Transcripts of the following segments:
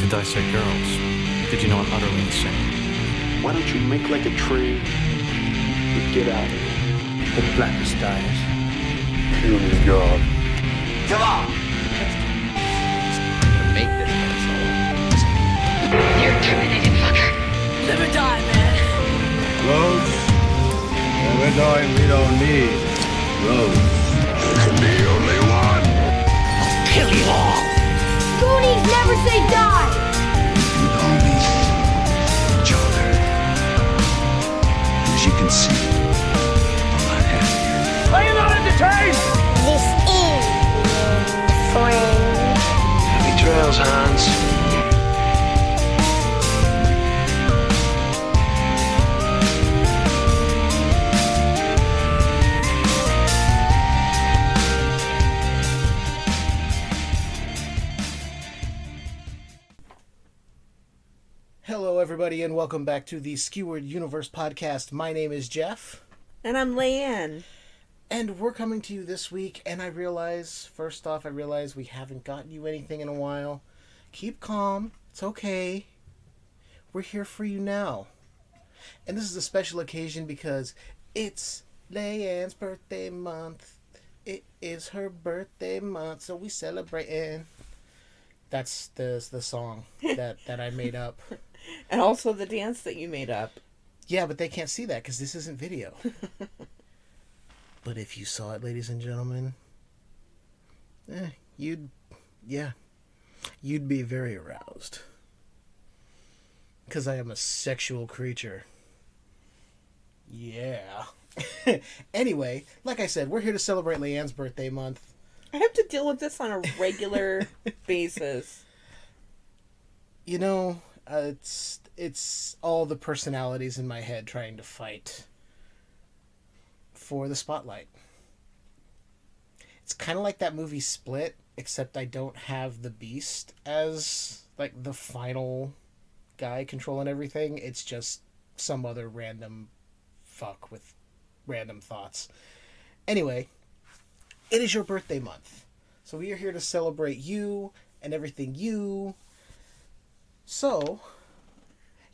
to dissect girls. Did you know I'm utterly insane? Why don't you make like a tree and get out of here? The blackest dies. Puny God. Come on! Make this asshole. You're terminated, fucker. Live or die, man. Roads? Well, we're going, we don't need roads. There can be only one. Kill you all. Goonies never say die. You call me Joker. As you can see, I'm not happy. Are you not entertained? This is friend. Happy trails, Hans. Hello, everybody, and welcome back to the Skewered Universe Podcast. My name is Jeff. And I'm Leiann. And we're coming to you this week, and first off, I realize we haven't gotten you anything in a while. Keep calm. It's okay. We're here for you now. And this is a special occasion because it's Leiann's birthday month. It is her birthday month, so we celebrating. That's the song that I made up. And also the dance that you made up. Yeah, but they can't see that because this isn't video. But if you saw it, ladies and gentlemen, you'd be very aroused. Because I am a sexual creature. Yeah. Anyway, like I said, we're here to celebrate Leiann's birthday month. I have to deal with this on a regular basis. You know, it's all the personalities in my head trying to fight for the spotlight. It's kind of like that movie Split, except I don't have the Beast as like the final guy controlling everything. It's just some other random fuck with random thoughts. Anyway, it is your birthday month, so we are here to celebrate you and everything you. So,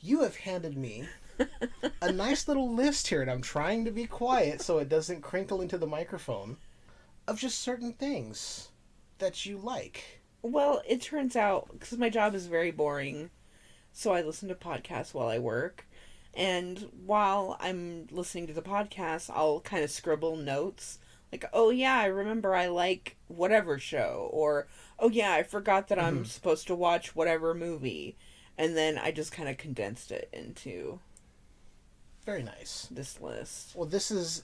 you have handed me a nice little list here, and I'm trying to be quiet so it doesn't crinkle into the microphone, of just certain things that you like. Well, it turns out, because my job is very boring, so I listen to podcasts while I work. And while I'm listening to the podcast, I'll kind of scribble notes. Like, oh yeah, I remember I like whatever show. Or, oh yeah, I forgot that I'm supposed to watch whatever movie. And then I just kind of condensed it into... Very nice. This list. Well, this is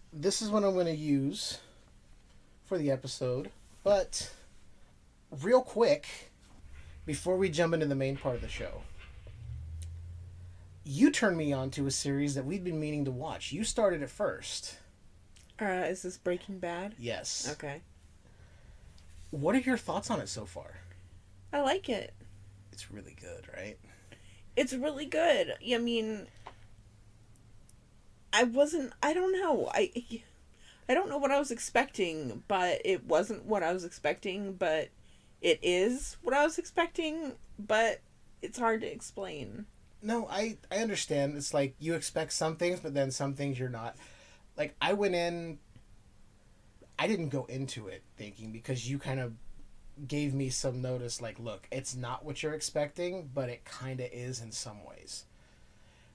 what I'm going to use for the episode. But, real quick, before we jump into the main part of the show, you turned me on to a series that we'd been meaning to watch. You started it first. Is this Breaking Bad? Yes. Okay. What are your thoughts on it so far? I like it. It's really good, right? It's really good. I mean, I don't know. I don't know what I was expecting, but it wasn't what I was expecting, but it is what I was expecting, but it's hard to explain. No, I understand. It's like you expect some things, but then some things you're not. Like, I didn't go into it thinking, because you kind of gave me some notice, like, look, it's not what you're expecting, but it kind of is in some ways.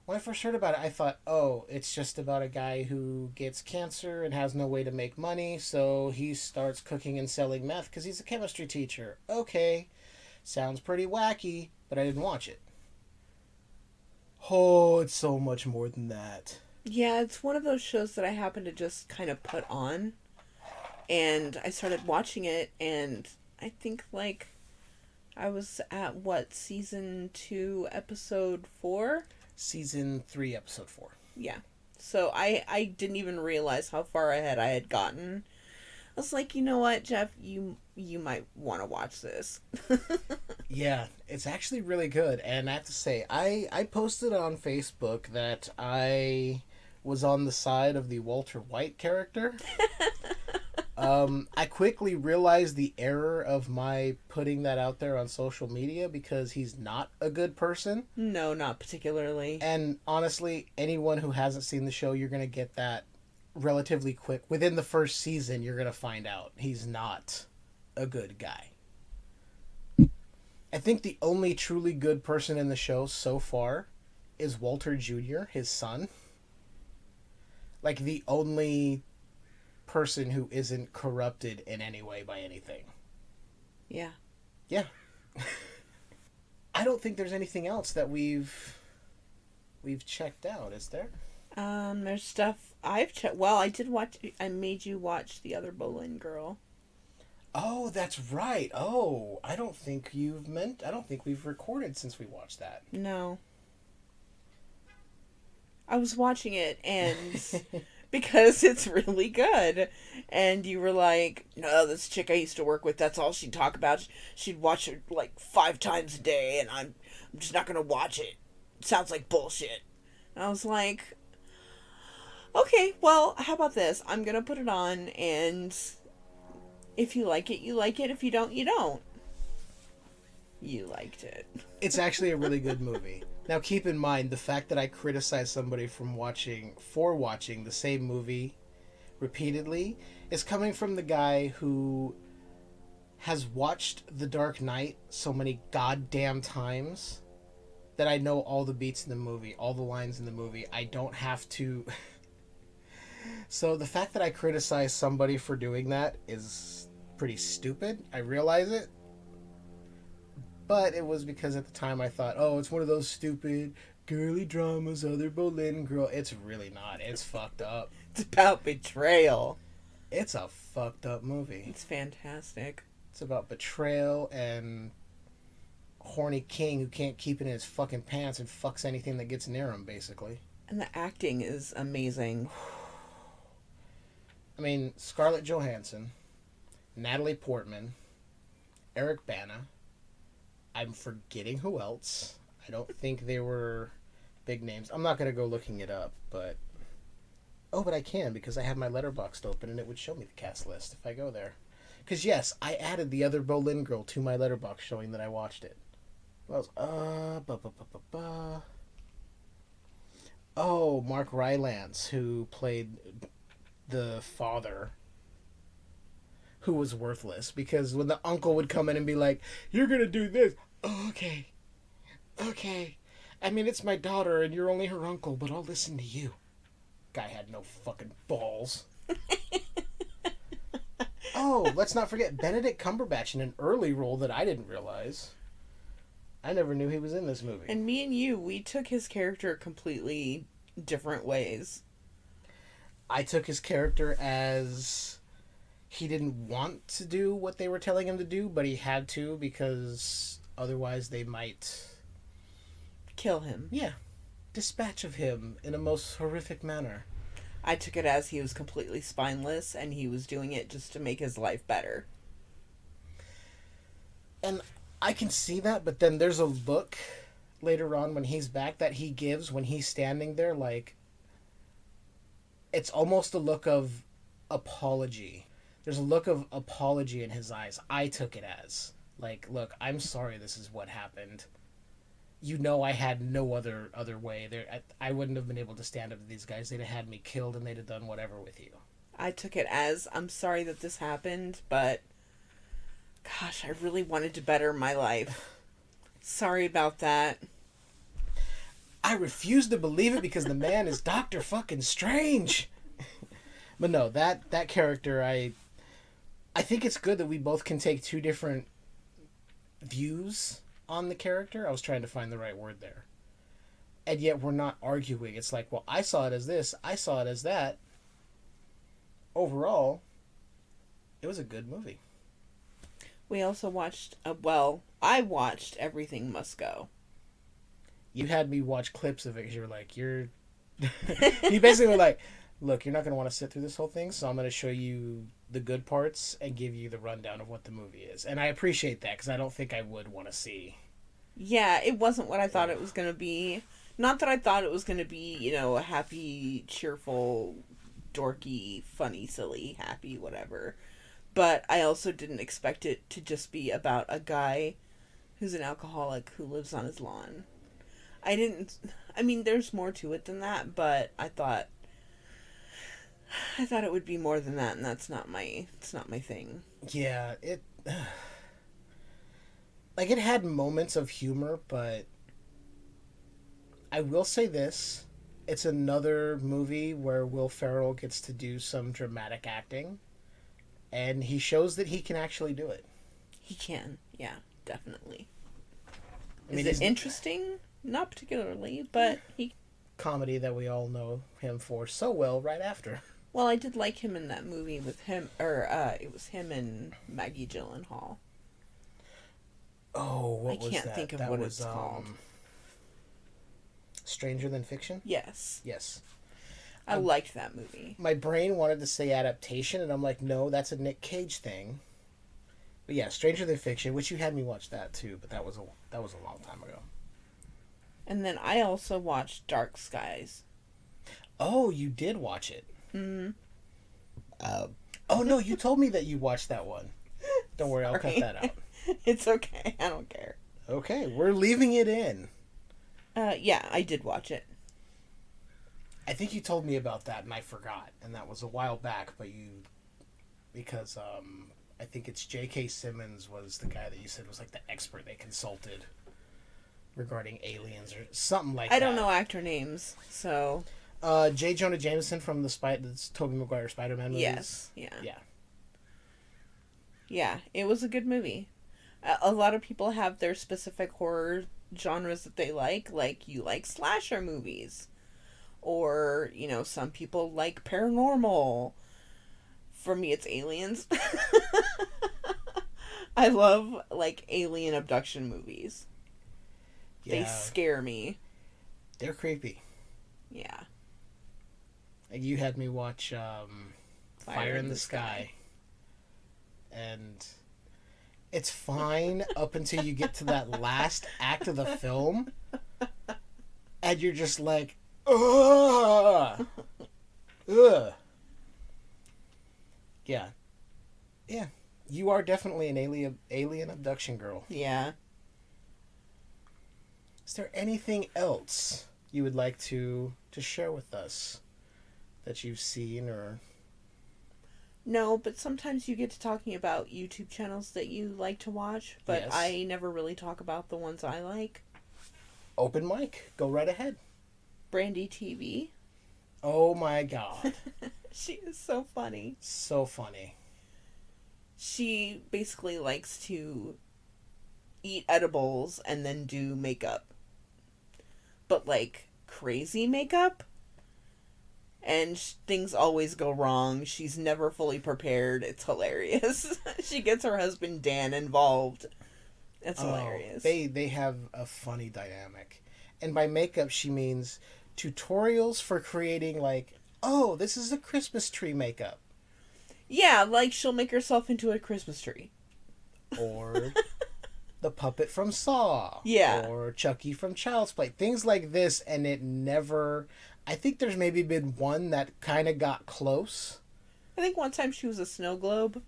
When I first heard about it, I thought, oh, it's just about a guy who gets cancer and has no way to make money, so he starts cooking and selling meth because he's a chemistry teacher. Okay, sounds pretty wacky, but I didn't watch it. Oh, it's so much more than that. Yeah, it's one of those shows that I happen to just kind of put on, and I started watching it, and I think, like, I was at, season 2, episode 4? Season 3, episode 4. Yeah. So I didn't even realize how far ahead I had gotten. I was like, you know what, Jeff, you might want to watch this. Yeah, it's actually really good, and I have to say, I posted on Facebook that I was on the side of the Walter White character. I quickly realized the error of my putting that out there on social media because he's not a good person. No, not particularly. And honestly, anyone who hasn't seen the show, you're going to get that relatively quick. Within the first season, you're going to find out he's not a good guy. I think the only truly good person in the show so far is Walter Jr., his son. Like, the only person who isn't corrupted in any way by anything. Yeah. Yeah. I don't think there's anything else that we've checked out, is there? There's stuff I've checked. Well, I made you watch The Other Boleyn Girl. Oh, that's right. Oh, I don't think we've recorded since we watched that. No. I was watching it and because it's really good. And you were like, no, this chick I used to work with, that's all she'd talk about. She'd watch it like 5 times a day and I'm just not going to watch it. It sounds like bullshit. And I was like, okay, well, how about this? I'm going to put it on and if you like it, you like it. If you don't, you don't. You liked it. It's actually a really good movie. Now, keep in mind, the fact that I criticize somebody for watching the same movie repeatedly is coming from the guy who has watched The Dark Knight so many goddamn times that I know all the beats in the movie, all the lines in the movie. I don't have to... So the fact that I criticize somebody for doing that is pretty stupid. I realize it. But it was because at the time I thought, oh, it's one of those stupid girly dramas, Other Boleyn Girl. It's really not. It's fucked up. It's about betrayal. It's a fucked up movie. It's fantastic. It's about betrayal and horny king who can't keep it in his fucking pants and fucks anything that gets near him, basically. And the acting is amazing. I mean, Scarlett Johansson, Natalie Portman, Eric Bana. I'm forgetting who else. I don't think they were big names. I'm not going to go looking it up, but... Oh, but I can, because I have my Letterboxd open, and it would show me the cast list if I go there. Because, yes, I added The Other Boleyn Girl to my Letterboxd, showing that I watched it. What else? Oh, Mark Rylance, who played the father... who was worthless, because when the uncle would come in and be like, you're gonna do this. Oh, okay. I mean, it's my daughter and you're only her uncle, but I'll listen to you. Guy had no fucking balls. Oh, let's not forget Benedict Cumberbatch in an early role that I didn't realize. I never knew he was in this movie. And me and you, we took his character completely different ways. I took his character as... he didn't want to do what they were telling him to do, but he had to because otherwise they might... kill him. Yeah. Dispatch of him in a most horrific manner. I took it as he was completely spineless and he was doing it just to make his life better. And I can see that, but then there's a look later on when he's back that he gives when he's standing there, like... it's almost a look of apology. There's a look of apology in his eyes. I took it as, like, look, I'm sorry this is what happened. You know I had no other way. I wouldn't have been able to stand up to these guys. They'd have had me killed and they'd have done whatever with you. I took it as, I'm sorry that this happened, but gosh, I really wanted to better my life. Sorry about that. I refuse to believe it because the man is Dr. fucking Strange. But no, that character, I think it's good that we both can take two different views on the character. I was trying to find the right word there. And yet we're not arguing. It's like, well, I saw it as this, I saw it as that. Overall, it was a good movie. We also watched, I watched Everything Must Go. You had me watch clips of it because you were like, you basically were like, look, you're not going to want to sit through this whole thing, so I'm going to show you the good parts and give you the rundown of what the movie is. And I appreciate that, because I don't think I would want to see. Yeah, it wasn't what I thought it was going to be. Not that I thought it was going to be, a happy, cheerful, dorky, funny, silly, happy, whatever. But I also didn't expect it to just be about a guy who's an alcoholic who lives on his lawn. I mean, there's more to it than that, but I thought it would be more than that, and it's not my thing. Yeah, it had moments of humor, but I will say this, it's another movie where Will Ferrell gets to do some dramatic acting, and he shows that he can actually do it. He can, yeah, definitely. I mean, is it interesting? Not particularly, but he... Comedy that we all know him for so well right after. Well, I did like him in that movie with him, it was him and Maggie Gyllenhaal. Oh, what was that? I can't think of what it's called. Stranger Than Fiction? Yes. Yes. I liked that movie. My brain wanted to say adaptation, and I'm like, no, that's a Nick Cage thing. But yeah, Stranger Than Fiction, which you had me watch that too, but that was a long time ago. And then I also watched Dark Skies. Oh, you did watch it. Mm-hmm. Oh no, you told me that you watched that one. Don't worry, I'll cut that out. It's okay. I don't care. Okay, we're leaving it in. Yeah, I did watch it. I think you told me about that and I forgot, and that was a while back. Because I think it's J.K. Simmons was the guy that you said was like the expert they consulted regarding aliens or something like that. I don't know actor names, so. J. Jonah Jameson from the Tobey Maguire Spider-Man movies. Yes, yeah. Yeah. Yeah, it was a good movie. A lot of people have their specific horror genres that they like you like slasher movies. Or, some people like paranormal. For me, it's aliens. I love, alien abduction movies. Yeah. They scare me. They're creepy. Yeah. You had me watch Fire in the Sky. And it's fine up until you get to that last act of the film. And you're just like, ugh. Ugh. Yeah. Yeah. You are definitely an alien abduction girl. Yeah. Is there anything else you would like to share with us that you've seen or... No, but sometimes you get to talking about YouTube channels that you like to watch, but yes. I never really talk about the ones I like. Open mic. Go right ahead. Brandy TV. Oh my god. She is so funny. So funny. She basically likes to eat edibles and then do makeup. But crazy makeup. And things always go wrong. She's never fully prepared. It's hilarious. She gets her husband Dan involved. It's hilarious. They have a funny dynamic. And by makeup, she means tutorials for creating this is a Christmas tree makeup. Yeah, she'll make herself into a Christmas tree. Or the puppet from Saw. Yeah. Or Chucky from Child's Play. Things like this, and it never... I think there's maybe been one that kind of got close. I think one time she was a snow globe.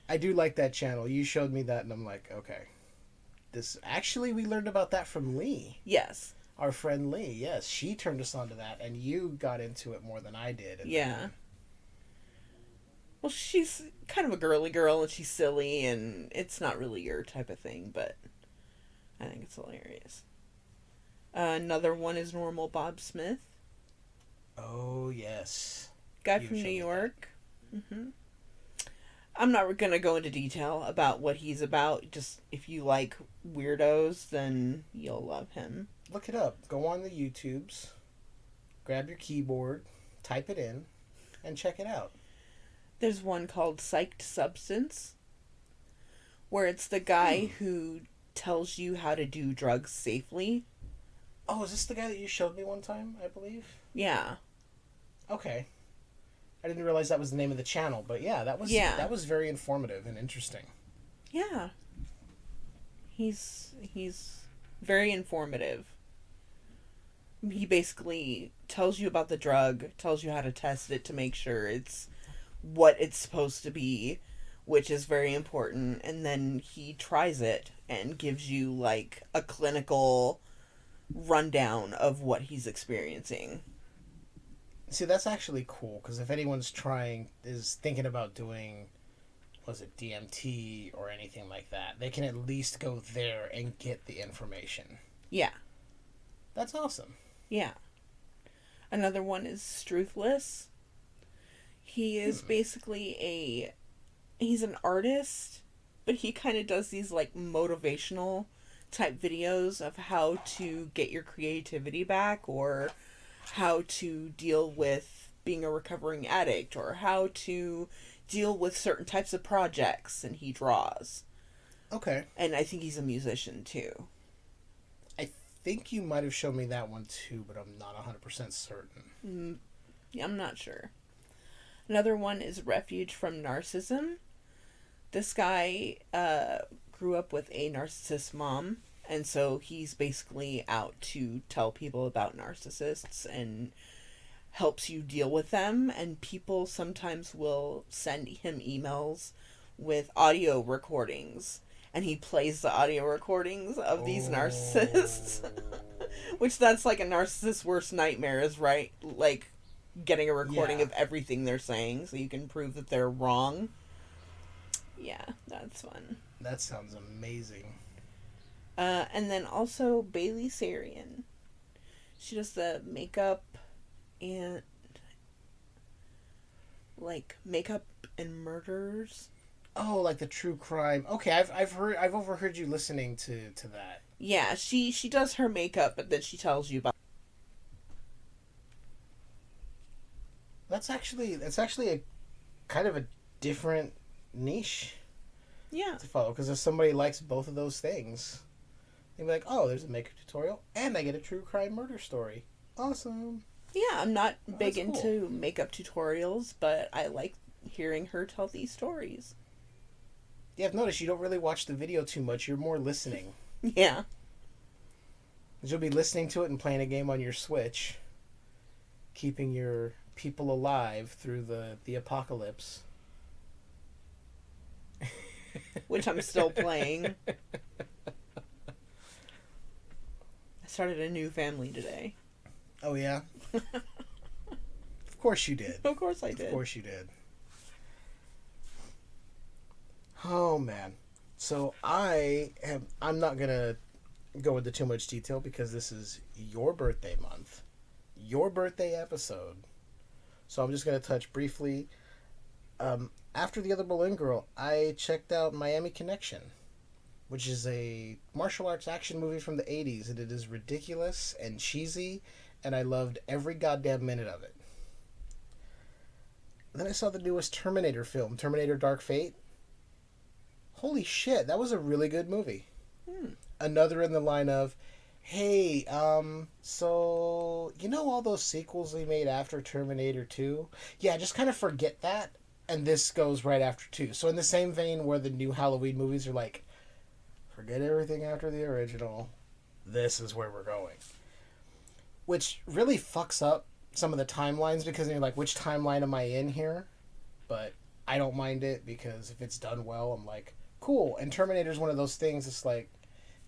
I do like that channel. You showed me that, and I'm like, okay. Actually, we learned about that from Lee. Yes. Our friend Lee, yes. She turned us on to that, and you got into it more than I did. Yeah. Well, she's kind of a girly girl, and she's silly, and it's not really your type of thing, but... I think it's hilarious. Another one is Normal Bob Smith. Oh, yes. Guy from New York. Mm-hmm. I'm not going to go into detail about what he's about. Just if you like weirdos, then you'll love him. Look it up. Go on the YouTubes. Grab your keyboard. Type it in. And check it out. There's one called Psyched Substance. Where it's the guy who... tells you how to do drugs safely. Oh, is this the guy that you showed me one time, I believe? Yeah. Okay. I didn't realize that was the name of the channel, but yeah, that was very informative and interesting. Yeah. He's very informative. he basically tells you about the drug, tells you how to test it to make sure it's what it's supposed to be, which is very important, and then he tries it and gives you like a clinical rundown of what he's experiencing. See, that's actually cool, because if anyone's is thinking about doing, was it DMT or anything like that, they can at least go there and get the information. Yeah. That's awesome. Yeah. Another one is Struthless. He is basically he's an artist, but he kind of does these like motivational type videos of how to get your creativity back, or how to deal with being a recovering addict, or how to deal with certain types of projects, and he draws. Okay. And I think he's a musician too. I think you might have shown me that one too, but I'm not 100% certain. Yeah, I'm not sure. Another one is Refuge from Narcissism. This guy grew up with a narcissist mom, and so he's basically out to tell people about narcissists and helps you deal with them, and people sometimes will send him emails with audio recordings, and he plays the audio recordings of these narcissists. Which that's like a narcissist's worst nightmare, is right, like getting a recording of everything they're saying so you can prove that they're wrong. Yeah, that's fun. That sounds amazing. And then also Bailey Sarian. She does the makeup and makeup and murders. Oh, like the true crime. Okay, I've overheard you listening to that. Yeah, she does her makeup, but then she tells you about. That's actually a kind of a different niche. Yeah. To follow, because if somebody likes both of those things, they'd be like, "Oh, there's a makeup tutorial, and I get a true crime murder story. Awesome." Yeah, I'm not big That's into makeup tutorials, but I like hearing her tell these stories. Yeah, I've noticed you don't really watch the video too much. You're more listening. Yeah. You'll be listening to it and playing a game on your Switch, keeping your people alive through the apocalypse. Which I'm still playing. I started a new family today. Oh, yeah? Of course you did. Of course I did. Of course you did. Oh, man. So I'm not going to go into too much detail because this is your birthday month. Your birthday episode. So I'm just going to touch briefly. After The Other Berlin Girl, I checked out Miami Connection, which is a martial arts action movie from the 80s, and it is ridiculous and cheesy, and I loved every goddamn minute of it. Then I saw the newest Terminator film, Terminator Dark Fate. Holy shit, that was a really good movie. Another in the line of, hey, so, you know all those sequels they made after Terminator 2? Yeah, just kind of forget that, and this goes right after 2. So in the same vein where the new Halloween movies are like, forget everything after the original, this is where we're going. Which really fucks up some of the timelines, because you're like, which timeline am I in here? But I don't mind it, because if it's done well, I'm like, cool. And Terminator's one of those things, it's like,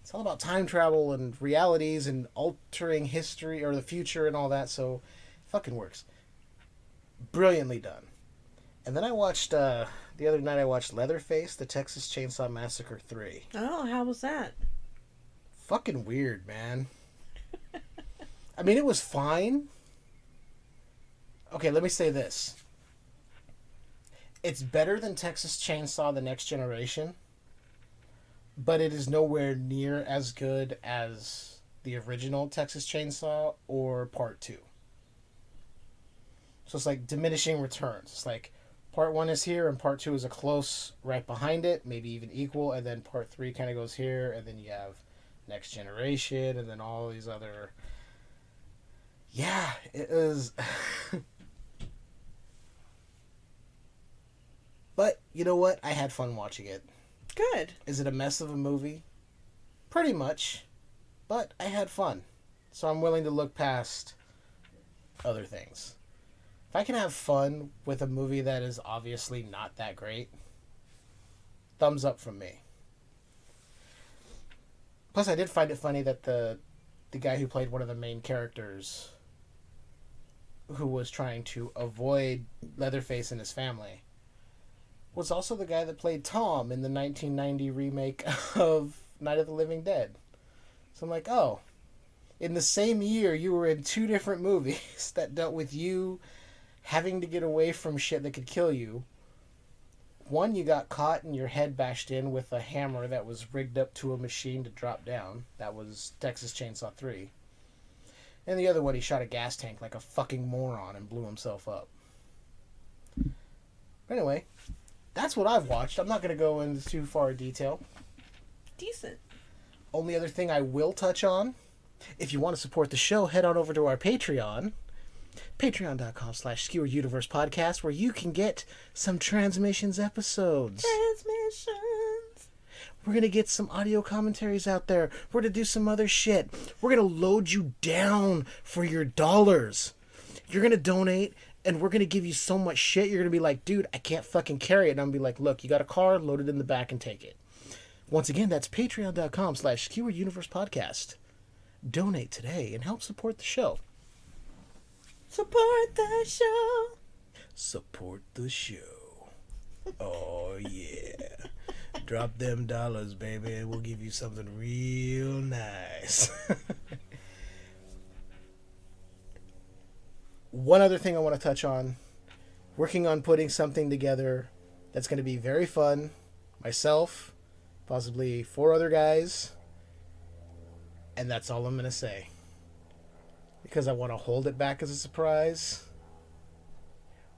it's all about time travel and realities and altering history or the future and all that, so it fucking works. Brilliantly done. And then I watched, the other night I watched Leatherface, The Texas Chainsaw Massacre 3. Oh, how was that? Fucking weird, man. I mean, it was fine. Okay, let me say this. It's better than Texas Chainsaw The Next Generation, but it is nowhere near as good as the original Texas Chainsaw or Part 2. So it's like diminishing returns. It's like Part 1 is here and Part 2 is a close right behind it, maybe even equal, and then Part 3 kind of goes here, and then you have Next Generation, and then all these other... Yeah, it is... But, you know what? I had fun watching it. Good. Is it a mess of a movie? Pretty much. But I had fun. So I'm willing to look past other things. If I can have fun with a movie that is obviously not that great, thumbs up from me. Plus, I did find it funny that the guy who played one of the main characters, who was trying to avoid Leatherface and his family, was also the guy that played Tom in the 1990 remake of Night of the Living Dead. So I'm like, oh, in the same year you were in two different movies that dealt with you having to get away from shit that could kill you. One, you got caught and your head bashed in with a hammer that was rigged up to a machine to drop down. That was Texas Chainsaw 3. And the other one, he shot a gas tank like a fucking moron and blew himself up. Anyway, that's what I've watched. I'm not going to go into too far detail. Decent. Only other thing I will touch on, if you want to support the show, head on over to our Patreon. Patreon.com/Skewered Universe Podcast, where you can get some Transmissions episodes. Transmissions. We're going to get some audio commentaries out there. We're going to do some other shit. We're going to load you down for your dollars. You're going to donate, and we're going to give you so much shit, you're going to be like, dude, I can't fucking carry it. And I'm going to be like, look, you got a car, load it in the back and take it. Once again, that's patreon.com/Skewered Universe Podcast. Donate today and help support the show. Support the show. Support the show. Oh, yeah. Drop them dollars, baby, and we'll give you something real nice. One other thing I want to touch on. Working on putting something together that's going to be very fun. Myself, possibly 4 other guys. And that's all I'm going to say. Because I want to hold it back as a surprise.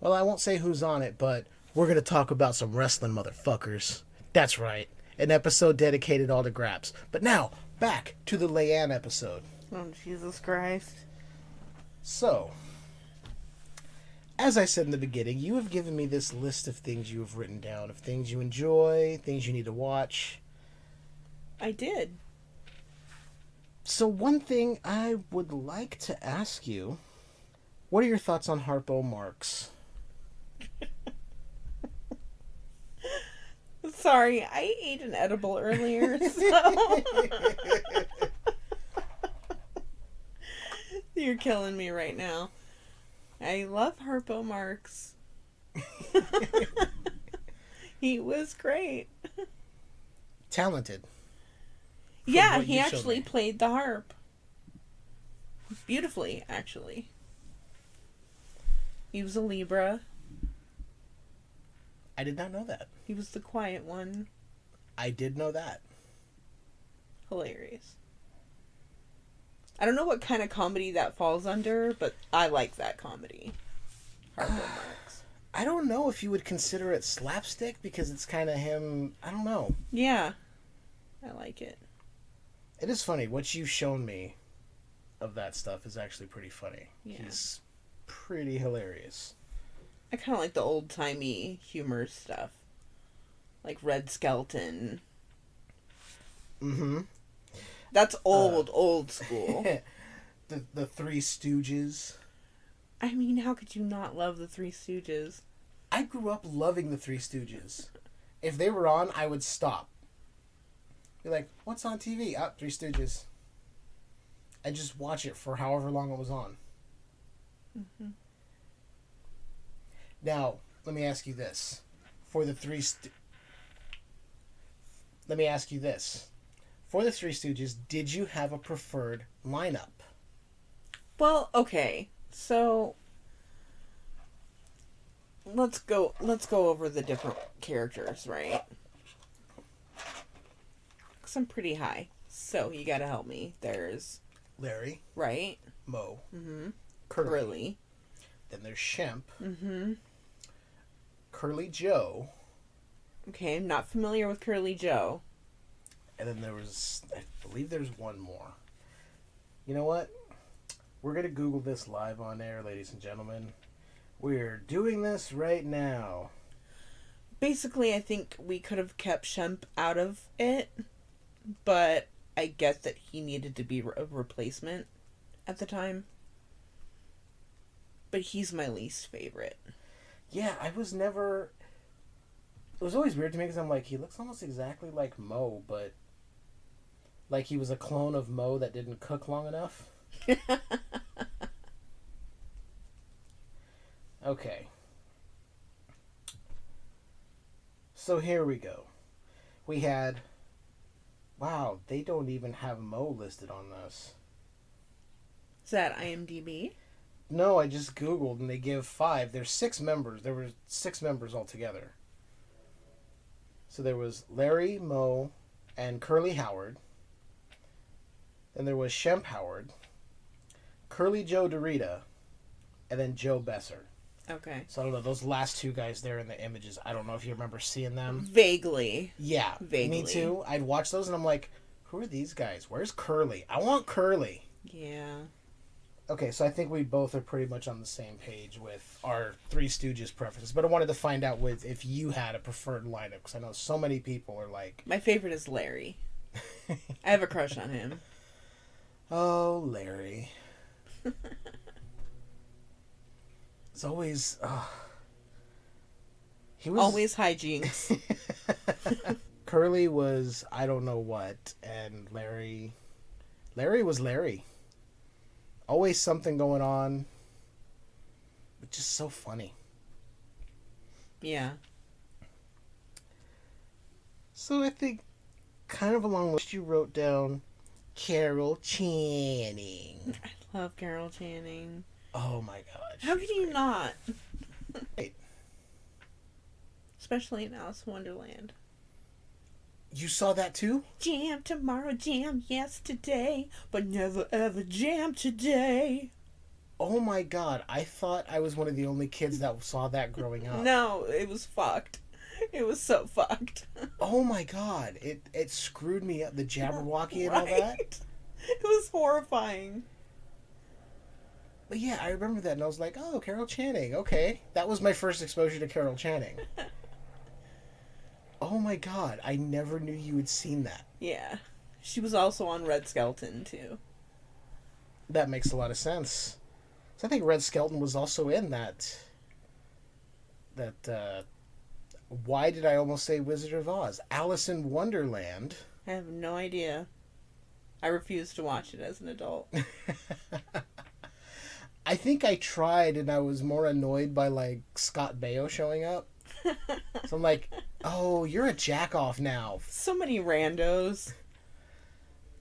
Well, I won't say who's on it, but we're going to talk about some wrestling motherfuckers. That's right. An episode dedicated all to Graps. But now, back to the Leiann episode. Oh, Jesus Christ. So, as I said in the beginning, you have given me this list of things you have written down, of things you enjoy, things you need to watch. I did. So one thing I would like to ask you, what are your thoughts on Harpo Marx? Sorry, I ate an edible earlier, so... You're killing me right now. I love Harpo Marx. He was great. Talented. Yeah, he actually played the harp. Beautifully, actually. He was a Libra. I did not know that. He was the quiet one. I did know that. Hilarious. I don't know what kind of comedy that falls under, but I like that comedy. Harpo Marx. I don't know if you would consider it slapstick because it's kind of him. I don't know. Yeah. I like it. It is funny. What you've shown me of that stuff is actually pretty funny. Yeah. He's pretty hilarious. I kind of like the old-timey humor stuff. Like Red Skelton. Mm-hmm. That's old school. the Three Stooges. I mean, how could you not love the Three Stooges? I grew up loving the Three Stooges. If they were on, I would stop. Be like, what's on TV? Oh, Three Stooges. And just watch it for however long it was on. Mm-hmm. Now, let me ask you this. Let me ask you this. For the Three Stooges, did you have a preferred lineup? Well, okay. So let's go over the different characters, right? Cuz I'm pretty high. So you got to help me. There's Larry, right? Mo, Mhm. Curly. Then there's Shemp. Mhm. Curly Joe. Okay, I'm not familiar with Curly Joe. And then I believe there's one more. You know what? We're going to Google this live on air, ladies and gentlemen. We're doing this right now. Basically, I think we could have kept Shemp out of it, but I get that he needed to be a replacement. at the time. But he's my least favorite. Yeah, I was never... It was always weird to me because I'm like, he looks almost exactly like Mo, but... Like he was a clone of Mo that didn't cook long enough. Okay. So here we go. We had... Wow, they don't even have Mo listed on this. Is that IMDb? No, I just Googled and they give 5. There's 6 members. There were 6 members altogether. So there was Larry, Mo, and Curly Howard. Then there was Shemp Howard, Curly Joe Dorita, and then Joe Besser. Okay. So I don't know, those last 2 guys there in the images, I don't know if you remember seeing them. Vaguely. Yeah, Vaguely. me too. I'd watch those and I'm like, who are these guys? Where's Curly? I want Curly. Yeah. Okay, so I think we both are pretty much on the same page with our Three Stooges preferences, but I wanted to find out if you had a preferred lineup, because I know so many people are like... My favorite is Larry. I have a crush on him. Oh, Larry. It's always... He was... Always hijinks. Curly was I don't know what, and Larry was Larry. Always something going on. But just so funny. Yeah. So I think, kind of along with what you wrote down, Carol Channing. I love Carol Channing. Oh my god. How could you not? Wait, Especially in Alice in Wonderland. you saw that too? Jam tomorrow, jam yesterday, but never ever jam today. Oh my god, I thought I was one of the only kids that saw that growing up. No, it was fucked. It was so fucked. Oh my god, it screwed me up, the Jabberwocky and all that. Right? It was horrifying. But yeah, I remember that and I was like, oh, Carol Channing, okay. That was my first exposure to Carol Channing. Oh my god, I never knew you had seen that. Yeah. She was also on Red Skelton, too. That makes a lot of sense. So I think Red Skelton was also in that... Why did I almost say Wizard of Oz? Alice in Wonderland. I have no idea. I refuse to watch it as an adult. I think I tried and I was more annoyed by, like, Scott Baio showing up. So I'm like, oh, you're a jack-off now. So many randos.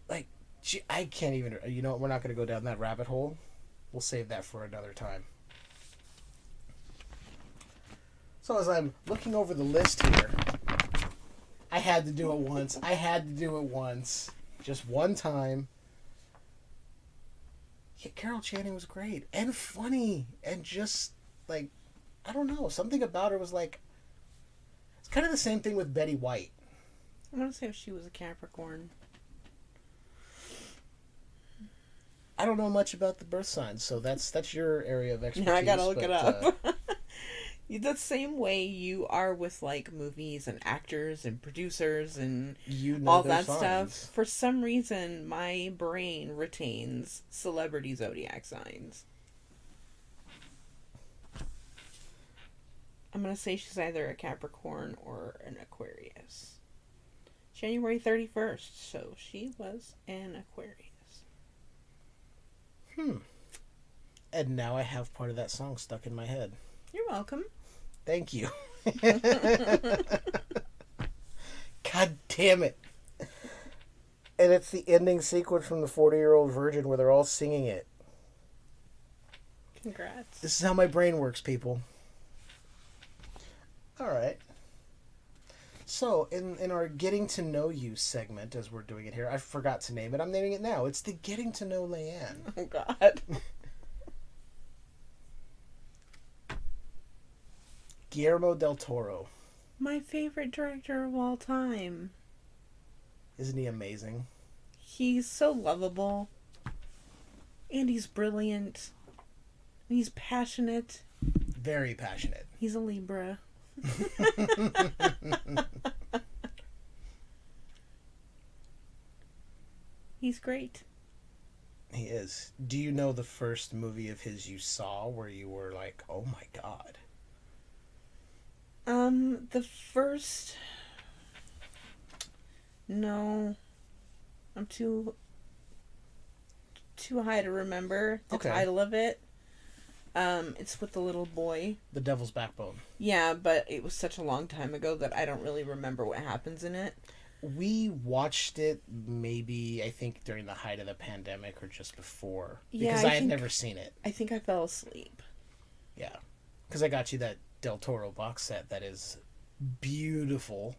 Like, I can't even... You know what? We're not going to go down that rabbit hole. We'll save that for another time. So as I'm looking over the list here, I had to do it once. Just one time. Yeah, Carol Channing was great. And funny. And just, like, I don't know. Something about her was like... It's kind of the same thing with Betty White. I want to say if she was a Capricorn. I don't know much about the birth signs, so that's your area of expertise. I gotta look it up. The same way you are with, like, movies and actors and producers and you know all their that signs. stuff. For some reason, my brain retains celebrity zodiac signs. I'm gonna say she's either a Capricorn or an Aquarius. January 31st, so she was an Aquarius. And now I have part of that song stuck in my head. You're welcome. Thank you. God damn it. And it's the ending sequence from the 40-Year-Old Virgin where they're all singing it. Congrats. This is how my brain works, people. Alright. So, in our Getting to Know You segment, as we're doing it here, I forgot to name it. I'm naming it now. It's the Getting to Know Leiann. Oh, God. Guillermo del Toro. My favorite director of all time. Isn't he amazing? He's so lovable. And he's brilliant. And he's passionate. Very passionate. He's a Libra. He's great. He is. Do you know the first movie of his you saw where you were like, oh my god? The first... No. I'm too high to remember the title of it. It's with the little boy. The Devil's Backbone. Yeah, but it was such a long time ago that I don't really remember what happens in it. We watched it maybe, I think, during the height of the pandemic or just before. Because I had never seen it. I think I fell asleep. Yeah. Because I got you that Del Toro box set that is beautiful.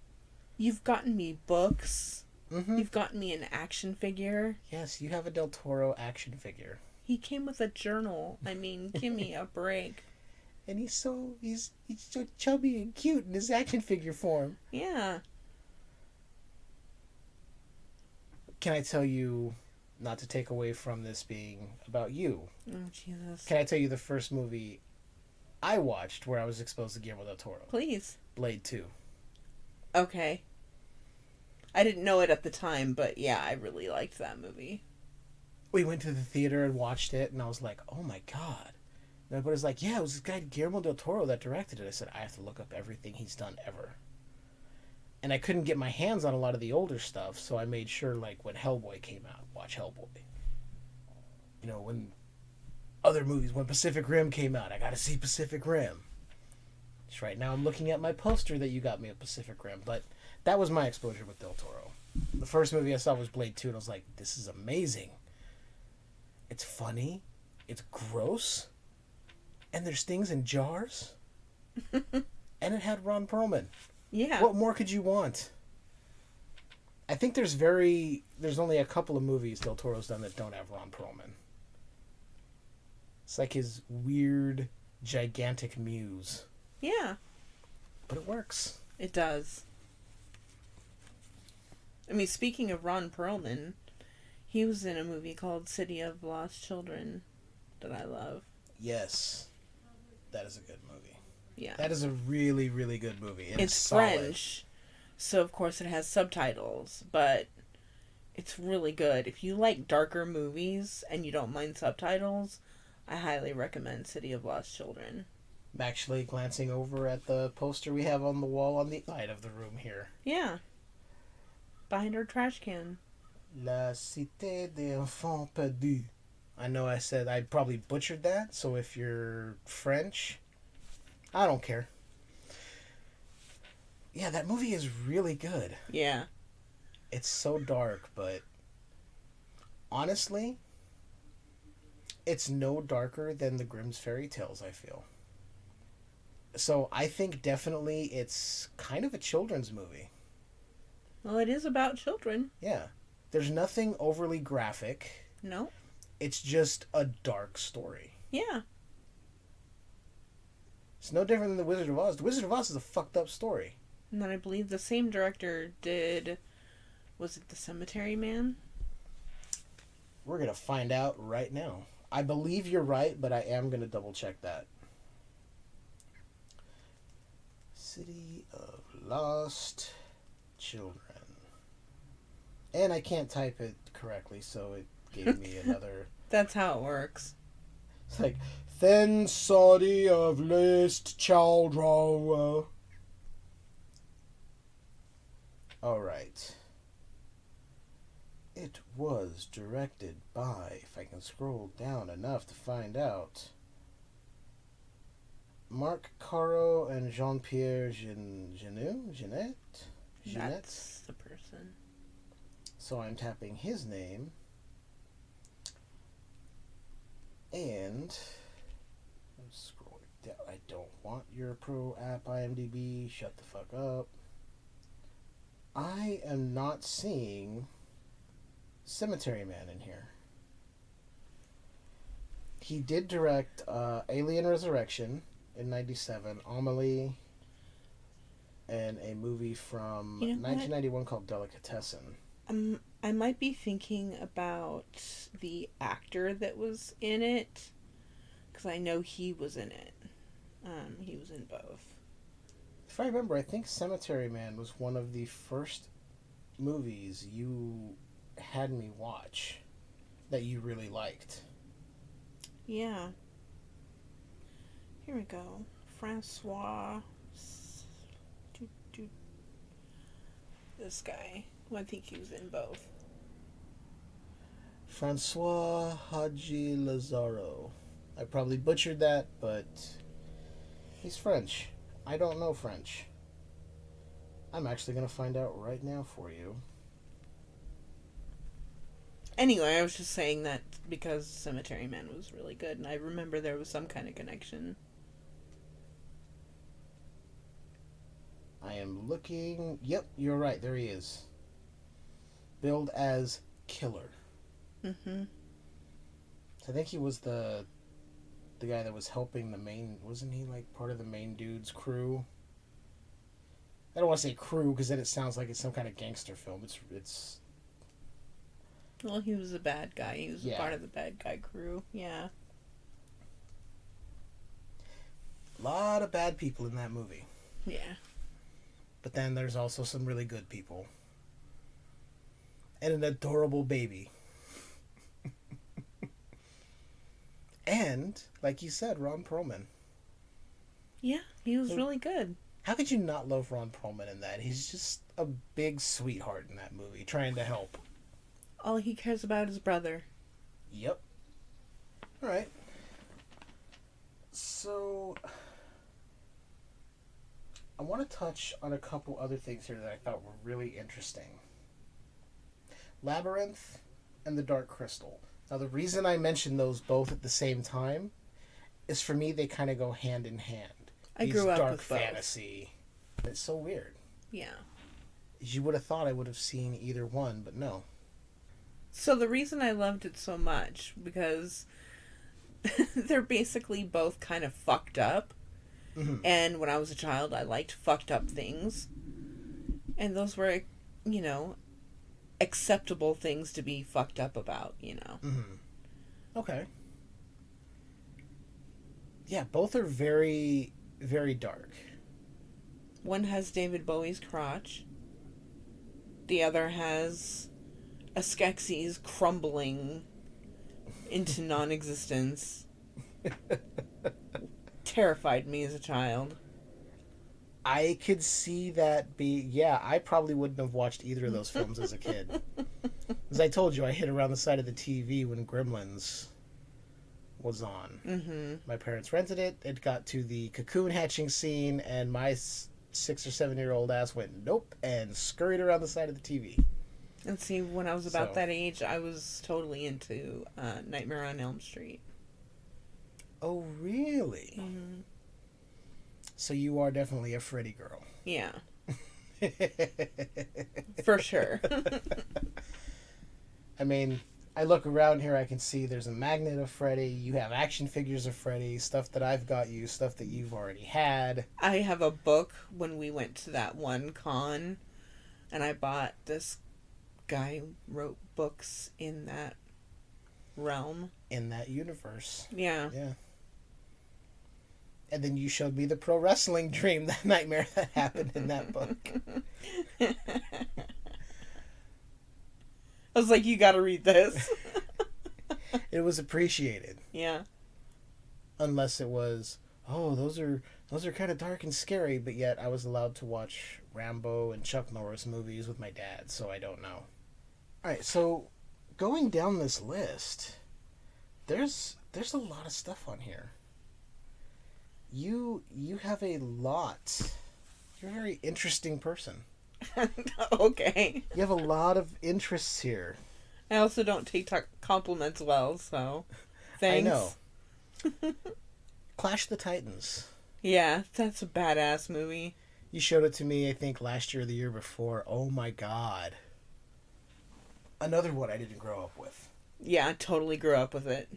You've gotten me books. Mm-hmm. You've gotten me an action figure. Yes, you have a Del Toro action figure. He came with a journal. I mean, give me a break. And he's so chubby and cute in his action figure form. Yeah. Can I tell you, not to take away from this being about you? Oh, Jesus. Can I tell you the first movie I watched where I was exposed to Guillermo del Toro? Please. Blade 2. Okay. I didn't know it at the time, but yeah, I really liked that movie. We went to the theater and watched it, and I was like, oh my god. And everybody's like, yeah, it was this guy Guillermo del Toro that directed it. I said, I have to look up everything he's done ever. And I couldn't get my hands on a lot of the older stuff, so I made sure, like, when Hellboy came out, watch Hellboy. You know, when other movies, when Pacific Rim came out, I gotta see Pacific Rim. Just right now I'm looking at my poster that you got me of Pacific Rim, but that was my exposure with Del Toro. The first movie I saw was Blade 2, and I was like, this is amazing. It's funny, it's gross, and there's things in jars. And it had Ron Perlman. Yeah. What more could you want? I think there's only a couple of movies Del Toro's done that don't have Ron Perlman. It's like his weird, gigantic muse. Yeah. But it works. It does. I mean, speaking of Ron Perlman, he was in a movie called City of Lost Children that I love. Yes. That is a good movie. Yeah. That is a really, really good movie. It's French, so of course it has subtitles, but it's really good. If you like darker movies and you don't mind subtitles, I highly recommend City of Lost Children. I'm actually glancing over at the poster we have on the wall on the side of the room here. Yeah. Behind our trash can. La Cité des Enfants Perdus. I know I said I probably butchered that, so if you're French, I don't care. Yeah, that movie is really good. Yeah. It's so dark, but honestly, it's no darker than the Grimm's fairy tales, I feel. So I think definitely it's kind of a children's movie. Well, it is about children. Yeah. There's nothing overly graphic. No. It's just a dark story. Yeah. It's no different than The Wizard of Oz. The Wizard of Oz is a fucked up story. And then I believe the same director did... Was it The Cemetery Man? We're going to find out right now. I believe you're right, but I am going to double check that. City of Lost Children. And I can't type it correctly, so it gave me another... That's how it works. It's like, Then City of Lost Children. Alright. It was directed by, if I can scroll down enough to find out, Marc Caro and Jean-Pierre Jeunet? That's the person. So I'm tapping his name. And I'm scrolling down. I don't want your pro app IMDb. Shut the fuck up. I am not seeing Cemetery Man in here. He did direct Alien Resurrection in 97, Amelie, and a movie from 1991 called Delicatessen. I might be thinking about the actor that was in it, because I know he was in it. He was in both. If I remember, I think Cemetery Man was one of the first movies you had me watch. that you really liked. Yeah. Here we go. Francois. This guy. Well, I think he was in both. Francois Haji Lazaro. I probably butchered that, but he's French. I don't know French. I'm actually going to find out right now for you. Anyway, I was just saying that because Cemetery Man was really good, and I remember there was some kind of connection. I am looking... Yep, you're right. There he is. Billed as Killer. Mm-hmm. So I think he was the guy that was helping the main... Wasn't he, like, part of the main dude's crew? I don't want to say crew, because then it sounds like it's some kind of gangster film. It's... Well, he was a bad guy. He was Yeah. a part of the bad guy crew. Yeah. A lot of bad people in that movie. Yeah. But then there's also some really good people. And an adorable baby. And, like you said, Ron Perlman. Yeah, he was really good. How could you not love Ron Perlman in that? He's just a big sweetheart in that movie, trying to help. All he cares about is brother. Yep. Alright. So, I want to touch on a couple other things here that I thought were really interesting. Labyrinth and The Dark Crystal. Now, the reason I mentioned those both at the same time is for me they kind of go hand in hand. I grew up dark with both. fantasy. It's so weird. Yeah. You would have thought I would have seen either one, but no. So the reason I loved it so much, because they're basically both kind of fucked up. Mm-hmm. And when I was a child, I liked fucked up things. And those were, you know, acceptable things to be fucked up about, you know. Mm-hmm. Okay. Yeah, both are very, very dark. One has David Bowie's crotch. The other has a Skeksis crumbling into non-existence. Terrified me as a child. I could see that be... Yeah, I probably wouldn't have watched either of those films as a kid. As I told you, I hid around the side of the TV when Gremlins was on. Mm-hmm. My parents rented it. It got to the cocoon hatching scene, and my 6 or 7-year-old ass went nope and scurried around the side of the TV. And see, when I was about So- that age, I was totally into Nightmare on Elm Street. Oh, really? Mm-hmm. So you are definitely a Freddy girl. Yeah. For sure. I mean, I look around here, I can see there's a magnet of Freddy, you have action figures of Freddy, stuff that I've got you, stuff that you've already had. I have a book when we went to that one con, and I bought this guy who wrote books in that realm. In that universe. Yeah. Yeah. And then you showed me the pro wrestling dream, that nightmare that happened in that book. I was like, you gotta read this. It was appreciated. Yeah. Unless it was, oh, those are kind of dark and scary, but yet I was allowed to watch Rambo and Chuck Norris movies with my dad, so I don't know. Alright, so going down this list, there's a lot of stuff on here. You have a lot. You're a very interesting person. Okay. You have a lot of interests here. I also don't take compliments well, so thanks. I know. Clash of the Titans. Yeah, that's a badass movie. You showed it to me, I think, last year or the year before. Oh my god. Another one I didn't grow up with. Yeah, I totally grew up with it.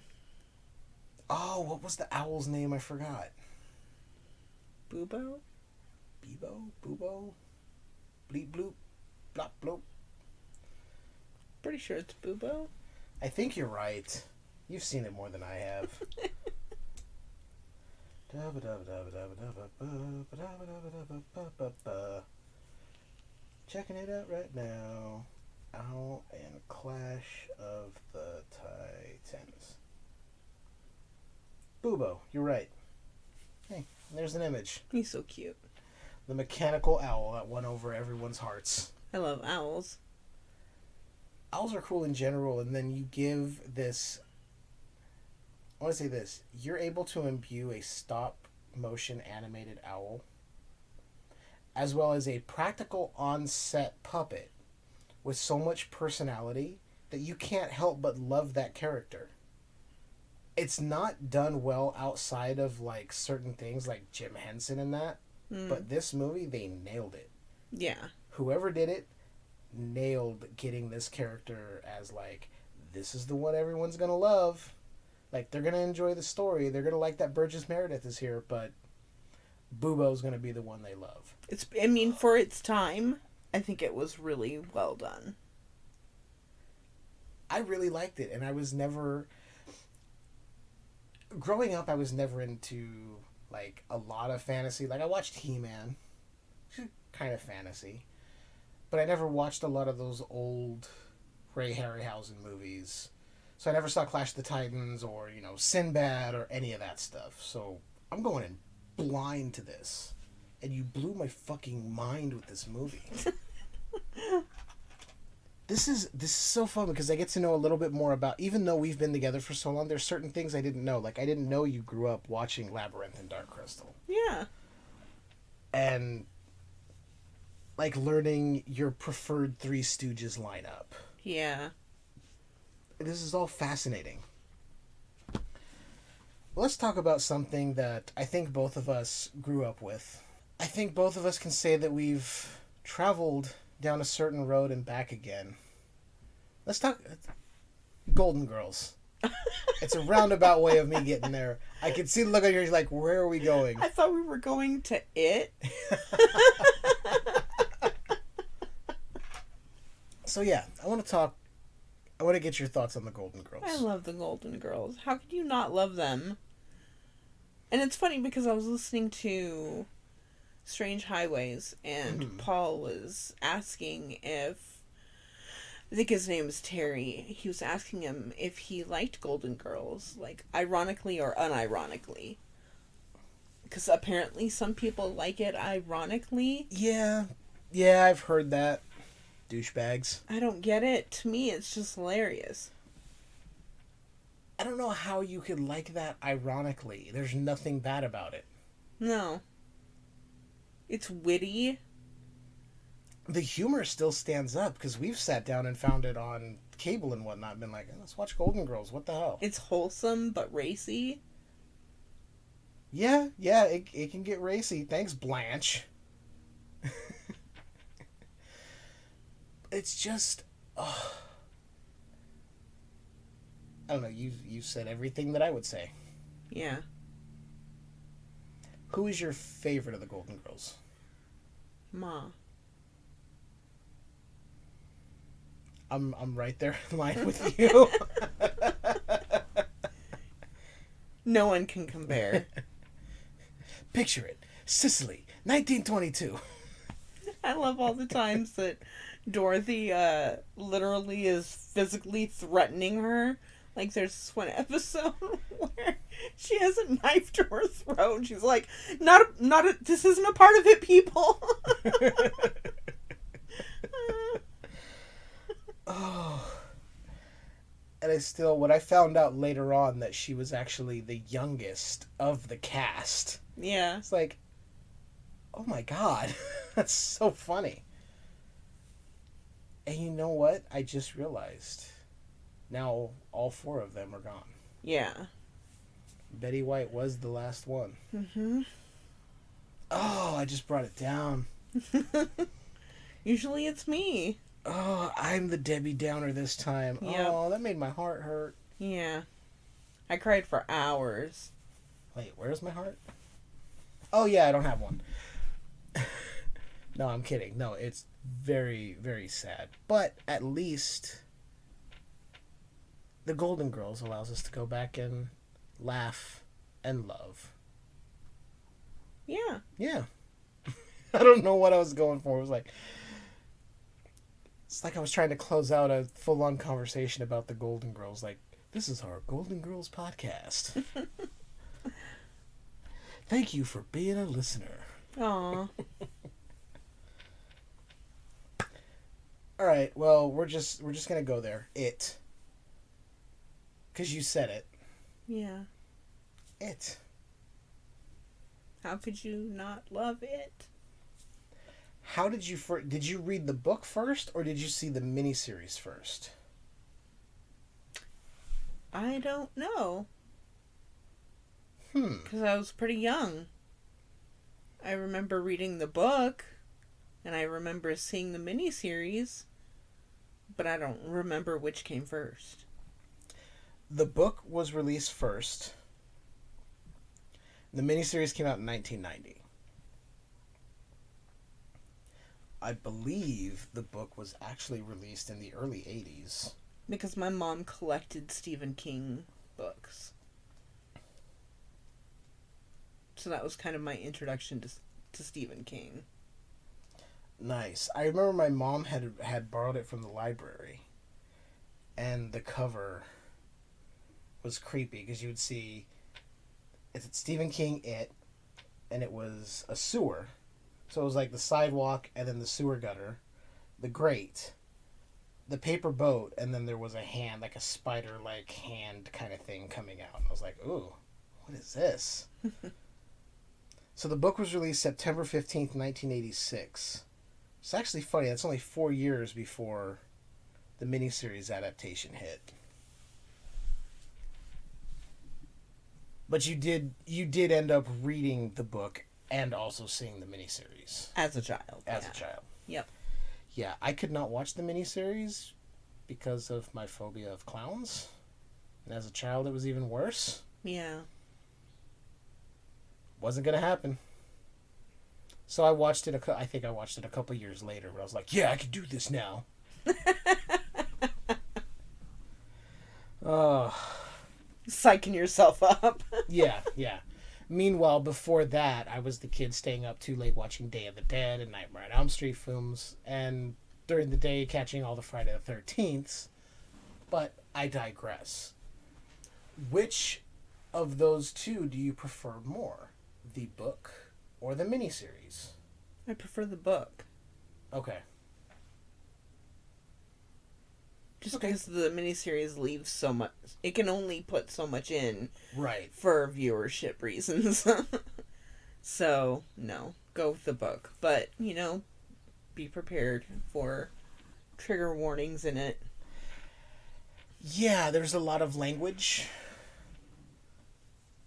Oh, what was the owl's name? I forgot. Bubo? Bebo? Bubo? Bleep bloop? Blop bloop? Pretty sure it's Bubo. I think you're right. You've seen it more than I have. Checking it out right now. Owl and Clash of the Titans. Boobo, you're right. Hey, there's an image. He's so cute. The mechanical owl that won over everyone's hearts. I love owls. Owls are cool in general, and then you give this... I want to say this. You're able to imbue a stop-motion animated owl, as well as a practical on-set puppet with so much personality that you can't help but love that character. It's not done well outside of, like, certain things like Jim Henson and that, but this movie, they nailed it. Yeah. Whoever did it nailed getting this character as, like, this is the one everyone's gonna love. Like, they're gonna enjoy the story. They're gonna like that Burgess Meredith is here, but Boobo's gonna be the one they love. I mean, for its time, I think it was really well done. I really liked it, and I was never... Growing up, I was never into, like, a lot of fantasy. Like, I watched He-Man, which is kind of fantasy. But I never watched a lot of those old Ray Harryhausen movies. So I never saw Clash of the Titans or, you know, Sinbad or any of that stuff. So I'm going in blind to this. And you blew my fucking mind with this movie. This is so fun because I get to know a little bit more about, even though we've been together for so long, there's certain things I didn't know. Like, I didn't know you grew up watching Labyrinth and Dark Crystal. Yeah. And, like, learning your preferred Three Stooges lineup. Yeah. This is all fascinating. Let's talk about something that I think both of us grew up with. I think both of us can say that we've traveled down a certain road and back again. Let's talk Golden Girls. It's a roundabout way of me getting there. I can see the look on your face like, where are we going? I thought we were going to it. So yeah, I want to get your thoughts on the Golden Girls. I love the Golden Girls. How could you not love them? And it's funny because I was listening to Strange Highways and Paul was asking if, I think his name is Terry, he was asking him if he liked Golden Girls, like, ironically or unironically. Because apparently some people like it ironically. Yeah, I've heard that. Douchebags. I don't get it. To me, it's just hilarious. I don't know how you could like that ironically. There's nothing bad about it. No. It's witty. The humor still stands up because we've sat down and found it on cable and whatnot and been like, let's watch Golden Girls. What the hell? It's wholesome but racy. Yeah, it can get racy. Thanks, Blanche. It's just, I don't know, you said everything that I would say. Yeah. Who is your favorite of the Golden Girls? Ma. I'm right there in line with you. No one can compare. Picture it. Sicily, 1922. I love all the times that Dorothy literally is physically threatening her. Like, there's this one episode where she has a knife to her throat and she's like, this isn't a part of it, people. Oh. And when I found out later on that she was actually the youngest of the cast. Yeah. It's like, oh my God. That's so funny. And you know what? I just realized. Now all four of them are gone. Yeah. Betty White was the last one. Mm-hmm. Oh, I just brought it down. Usually it's me. Oh, I'm the Debbie Downer this time. Yep. Oh, that made my heart hurt. Yeah. I cried for hours. Wait, where's my heart? Oh, yeah, I don't have one. No, I'm kidding. No, it's very, very sad. But at least the Golden Girls allows us to go back and laugh and love. Yeah. Yeah. I don't know what I was going for. It was like, It's like I was trying to close out a full-on conversation about the Golden Girls. Like, this is our Golden Girls podcast. Thank you for being a listener. Aw. All right, well, we're just gonna go there. It. Because you said it. Yeah. It. How could you not love it? How did you did you read the book first, or did you see the miniseries first? I don't know. Because I was pretty young. I remember reading the book, and I remember seeing the miniseries, but I don't remember which came first. The book was released first. The miniseries came out in 1990. I believe the book was actually released in the early 80s. Because my mom collected Stephen King books. So that was kind of my introduction to Stephen King. Nice. I remember my mom had borrowed it from the library. And the cover was creepy because you would see it's Stephen King, and it was a sewer. So it was like the sidewalk and then the sewer gutter, the grate, the paper boat, and then there was a hand, like a spider-like hand kind of thing coming out. And I was like, ooh, what is this? So the book was released September 15th, 1986. It's actually funny. That's only 4 years before the miniseries adaptation hit. But you did end up reading the book and also seeing the miniseries. As a child. As a child. Yep. Yeah, I could not watch the miniseries because of my phobia of clowns. And as a child, it was even worse. Yeah. Wasn't going to happen. So I watched it, I think I watched it a couple years later, but I was like, yeah, I can do this now. Psyching yourself up. Yeah. Meanwhile, before that, I was the kid staying up too late watching Day of the Dead and Nightmare on Elm Street films, and during the day catching all the Friday the 13th. But I digress. Which of those two do you prefer more? The book or the miniseries? I prefer the book. Okay. Just because the miniseries leaves so much. It can only put so much in. Right. For viewership reasons. So, no. Go with the book. But, be prepared for trigger warnings in it. Yeah, there's a lot of language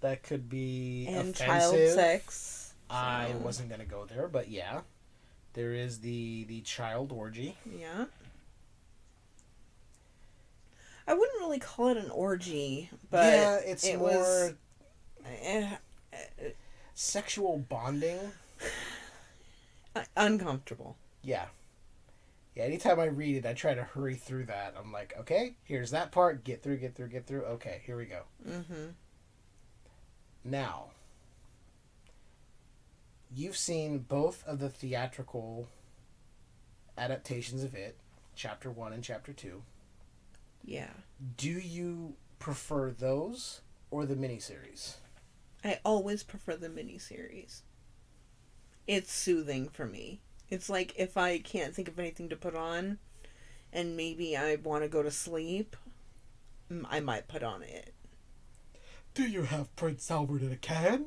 that could be and offensive. Child sex. So. I wasn't going to go there, but yeah. There is the child orgy. Yeah. I wouldn't really call it an orgy, but yeah, it's more was, sexual bonding. Uncomfortable. Yeah. Yeah, anytime I read it, I try to hurry through that. I'm like, okay, here's that part. Get through. Okay, here we go. Mm-hmm. Now, you've seen both of the theatrical adaptations of it, Chapter 1 and Chapter 2. Yeah. Do you prefer those or the miniseries? I always prefer the miniseries. It's soothing for me. It's like if I can't think of anything to put on and maybe I want to go to sleep, I might put on it. Do you have Prince Albert in a can?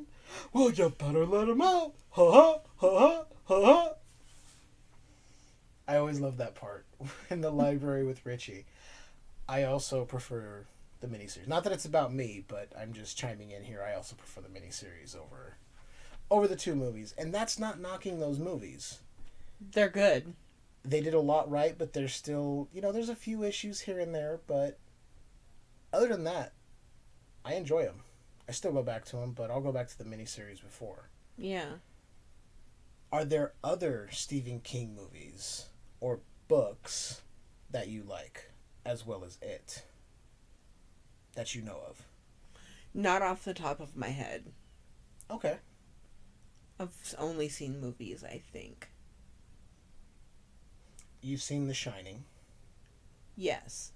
Well, you better let him out. Ha ha, ha ha, ha ha. I always love that part in the library with Richie. I also prefer the miniseries. Not that it's about me, but I'm just chiming in here. I also prefer the miniseries over the two movies. And that's not knocking those movies. They're good. They did a lot right, but there's still, there's a few issues here and there, but other than that, I enjoy them. I still go back to them, but I'll go back to the miniseries before. Yeah. Are there other Stephen King movies or books that you like, as well as it, that you know of? Not off the top of my head. Okay. I've only seen movies, I think. you've seen The Shining. Yes.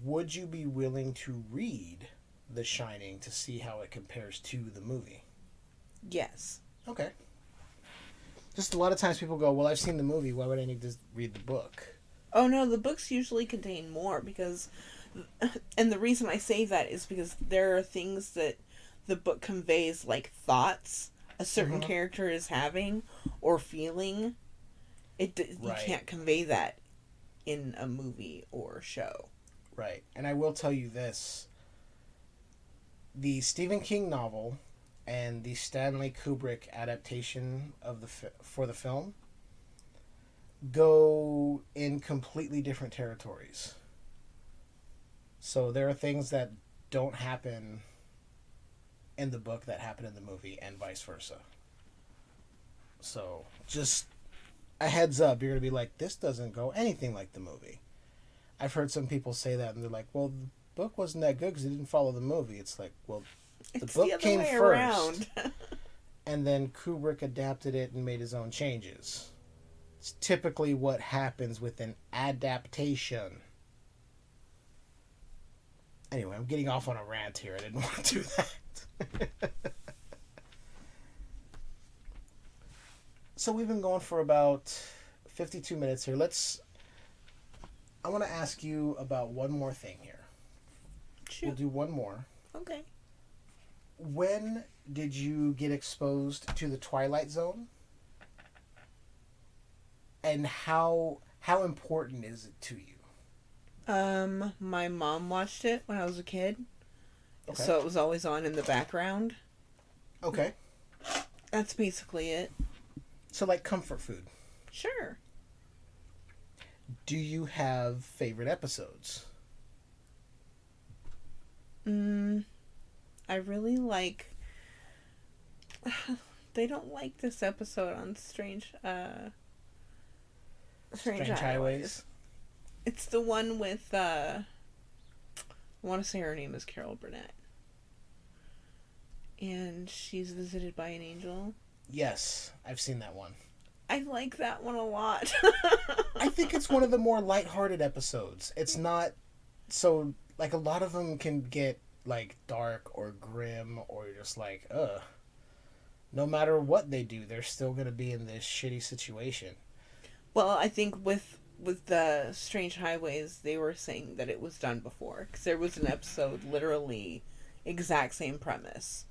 Would you be willing to read The Shining to see how it compares to the movie? Yes. Okay. Just a lot of times people go, well, I've seen the movie, why would I need to read the book? Oh no, the books usually contain more because, and the reason I say that is because there are things that the book conveys, like thoughts a certain character is having or feeling. You can't convey that in a movie or show. Right. And I will tell you this. The Stephen King novel and the Stanley Kubrick adaptation of for the film go in completely different territories. So there are things that don't happen in the book that happen in the movie and vice versa. So just a heads up, you're going to be like, this doesn't go anything like the movie. I've heard some people say that and they're like, well, the book wasn't that good because it didn't follow the movie. It's like, well, the book came first. And then Kubrick adapted it and made his own changes. It's typically what happens with an adaptation. Anyway, I'm getting off on a rant here. I didn't want to do that. So we've been going for about 52 minutes here. I want to ask you about one more thing here. Shoot. We'll do one more. Okay. When did you get exposed to the Twilight Zone? And how important is it to you? My mom watched it when I was a kid. Okay. So it was always on in the background. Okay. That's basically it. So like comfort food. Sure. Do you have favorite episodes? I really like... They don't like this episode on Strange Highways. It's the one with, I want to say her name is Carol Burnett. And she's visited by an angel. Yes, I've seen that one. I like that one a lot. I think it's one of the more lighthearted episodes. It's not so, like, a lot of them can get, like, dark or grim or just like, no matter what they do, they're still going to be in this shitty situation. Well, I think with the Strange Highways, they were saying that it was done before. Because there was an episode, literally, exact same premise.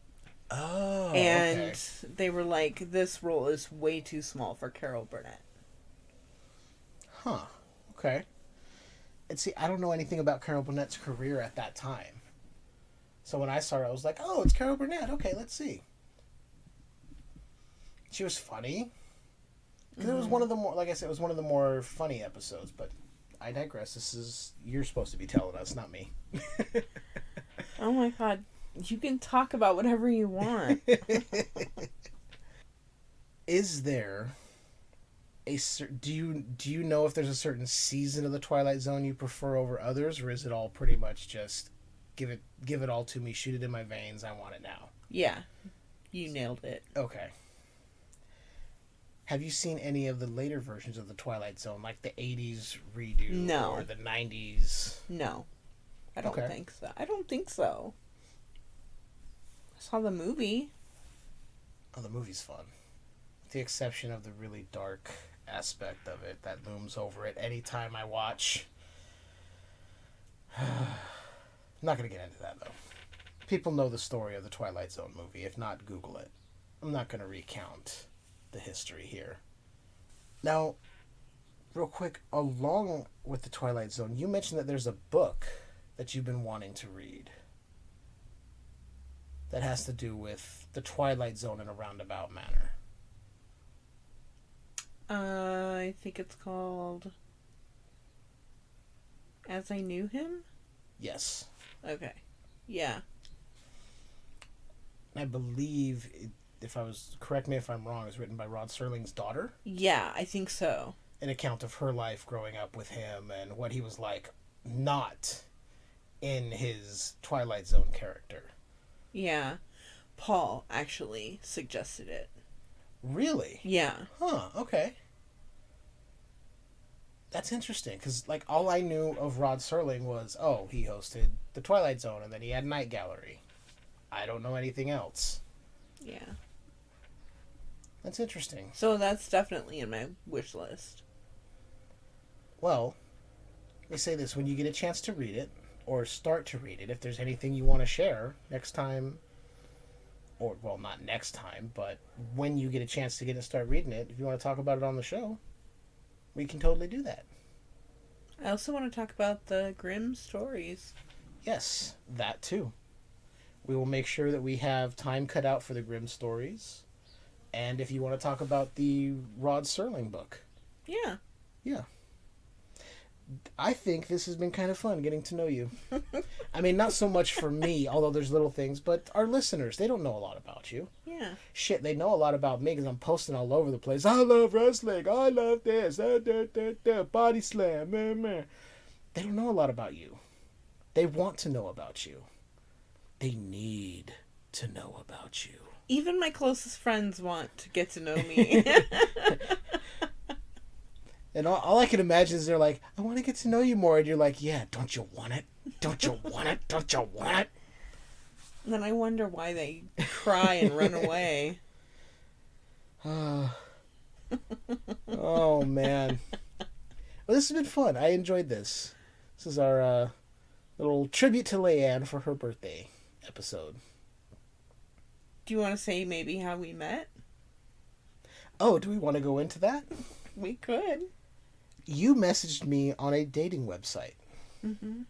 Oh, and okay. They were like, this role is way too small for Carol Burnett. Huh. Okay. And see, I don't know anything about Carol Burnett's career at that time. So when I saw her, I was like, oh, it's Carol Burnett. Okay, let's see. She was funny. Because it was one of the more, like I said, it was one of the more funny episodes. But I digress. You're supposed to be telling us, not me. Oh my god. You can talk about whatever you want. Is there do you know if there's a certain season of the Twilight Zone you prefer over others, or is it all pretty much just give it all to me, shoot it in my veins, I want it now? Yeah. You nailed it. Okay. Have you seen any of the later versions of the Twilight Zone, like the 80s redo? No. Or the 90s? No. I don't Okay. think so. I don't think so. I saw the movie. Oh, the movie's fun. With the exception of the really dark aspect of it that looms over it anytime I watch. I'm not going to get into that, though. People know the story of the Twilight Zone movie. If not, Google it. I'm not going to recount the history here. Now, real quick, along with the Twilight Zone, you mentioned that there's a book that you've been wanting to read that has to do with the Twilight Zone in a roundabout manner. I think it's called As I Knew Him? Yes. Okay. Yeah. I believe, correct me if I'm wrong, it's written by Rod Serling's daughter. Yeah, I think so. An account of her life growing up with him and what he was like not in his Twilight Zone character. Yeah. Paul actually suggested it. Really? Yeah. Huh, okay. That's interesting, because, like, all I knew of Rod Serling was, oh, he hosted The Twilight Zone, and then he had Night Gallery. I don't know anything else. Yeah. That's interesting. So that's definitely in my wish list. Well, let me say this. When you get a chance to read it, or start to read it, if there's anything you want to share next time, or, well, not next time, but when you get a chance to get and start reading it, if you want to talk about it on the show, we can totally do that. I also want to talk about the Grimm stories. Yes, that too. We will make sure that we have time cut out for the Grimm stories. And if you want to talk about the Rod Serling book. Yeah. Yeah. I think this has been kind of fun getting to know you. I mean, not so much for me, although there's little things, but our listeners, they don't know a lot about you. Yeah. Shit, they know a lot about me because I'm posting all over the place. I love wrestling. I love this. Body slam. Meh. They don't know a lot about you. They want to know about you. They need to know about you. Even my closest friends want to get to know me. And all I can imagine is they're like, I want to get to know you more. And you're like, yeah, don't you want it? Don't you want it? Don't you want it? And then I wonder why they cry and run away. Oh, man. Well, this has been fun. I enjoyed this. This is our little tribute to Leiann for her birthday episode. Do you want to say maybe how we met? Oh, do we want to go into that? We could. You messaged me on a dating website. Mm-hmm.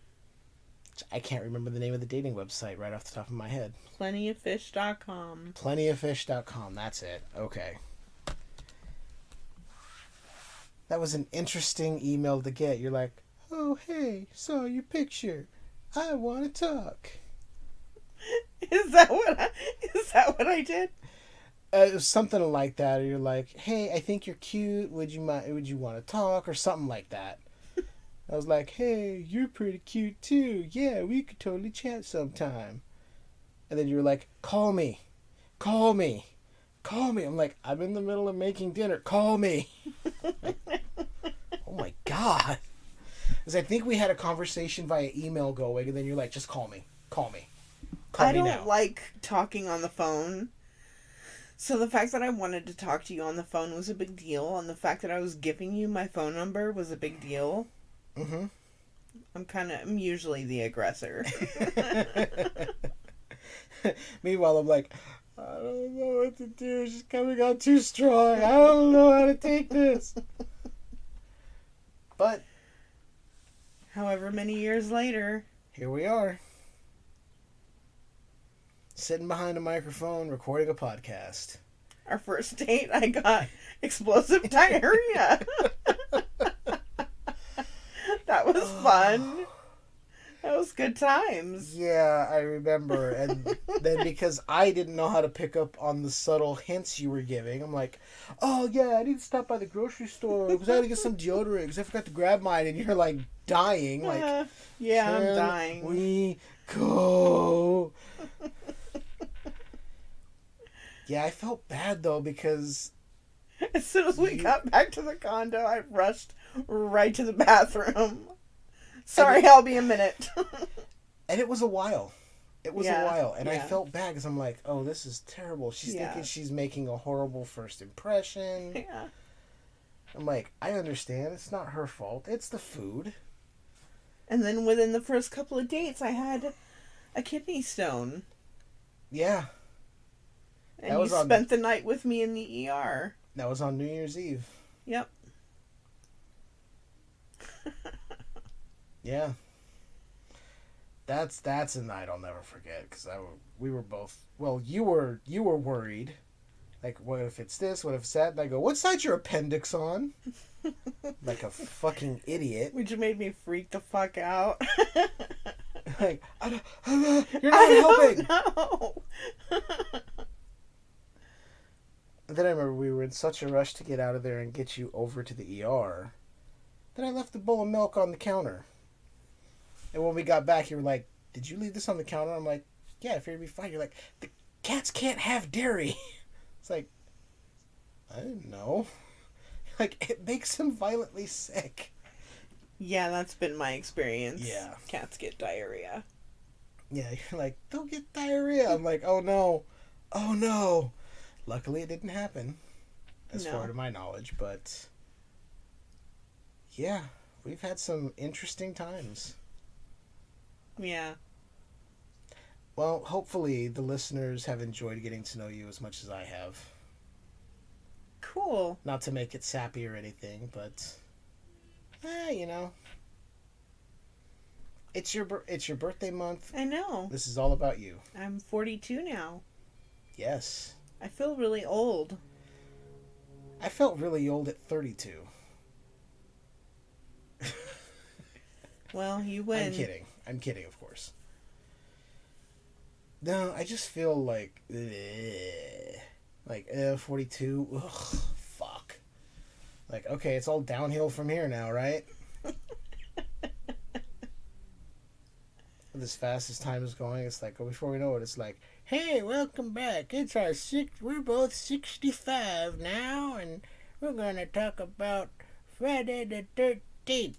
I can't remember the name of the dating website right off the top of my head. Plentyoffish.com. Plentyoffish.com, that's it. Okay. That was an interesting email to get. You're like, oh, hey, saw your picture. I want to talk. Is that what I did? It was something like that. Or you're like, hey, I think you're cute. Would you want to talk? Or something like that. I was like, hey, you're pretty cute too. Yeah, we could totally chat sometime. And then you were like, call me. I'm like, I'm in the middle of making dinner. Call me. Like, oh my God. Because I think we had a conversation via email going, and then you're like, just call me. I don't like talking on the phone. So the fact that I wanted to talk to you on the phone was a big deal, and the fact that I was giving you my phone number was a big deal. Mm-hmm. I'm usually the aggressor. Meanwhile, I'm like, I don't know what to do. She's coming on too strong. I don't know how to take this. But however many years later, here we are. Sitting behind a microphone, recording a podcast. Our first date, I got explosive diarrhea. That was fun. That was good times. Yeah, I remember. And then because I didn't know how to pick up on the subtle hints you were giving, I'm like, oh yeah, I need to stop by the grocery store because I had to get some deodorant because I forgot to grab mine. And you're like dying. Like, yeah, I'm dying. We go. Yeah, I felt bad though because as soon as we got back to the condo, I rushed right to the bathroom. Sorry, I'll be a minute. And it was a while. A while. And yeah. I felt bad because I'm like, oh, this is terrible. She's thinking she's making a horrible first impression. Yeah. I'm like, I understand. It's not her fault. It's the food. And then within the first couple of dates, I had a kidney stone. Yeah. And you spent the night with me in the ER. That was on New Year's Eve. Yep. Yeah. That's a night I'll never forget because we were both, well, you were worried. Like, what if it's this? What if it's that? And I go, what side's your appendix on? Like a fucking idiot. Which made me freak the fuck out. Like, you're not helping. No. And then I remember we were in such a rush to get out of there and get you over to the ER that I left a bowl of milk on the counter. And when we got back, you were like, did you leave this on the counter? I'm like, yeah, I figured it'd be fine. You're like, the cats can't have dairy. It's like, I didn't know. Like, it makes them violently sick. Yeah, that's been my experience. Yeah. Cats get diarrhea. Yeah, you're like, they'll get diarrhea. I'm like, oh no. Oh no. Luckily it didn't happen, as far to my knowledge, but yeah, we've had some interesting times. Yeah. Well, hopefully the listeners have enjoyed getting to know you as much as I have. Cool. Not to make it sappy or anything, but you know, it's your birthday month. I know. This is all about you. I'm 42 now. Yes. I feel really old. I felt really old at 32. Well, you win. I'm kidding, of course. No, I just feel like 42. Ugh, fuck. Like, okay, it's all downhill from here now, right? As fast as time is going, it's like, before we know it, it's like, hey, welcome back. It's we're both 65 now, and we're gonna talk about Friday the 13th.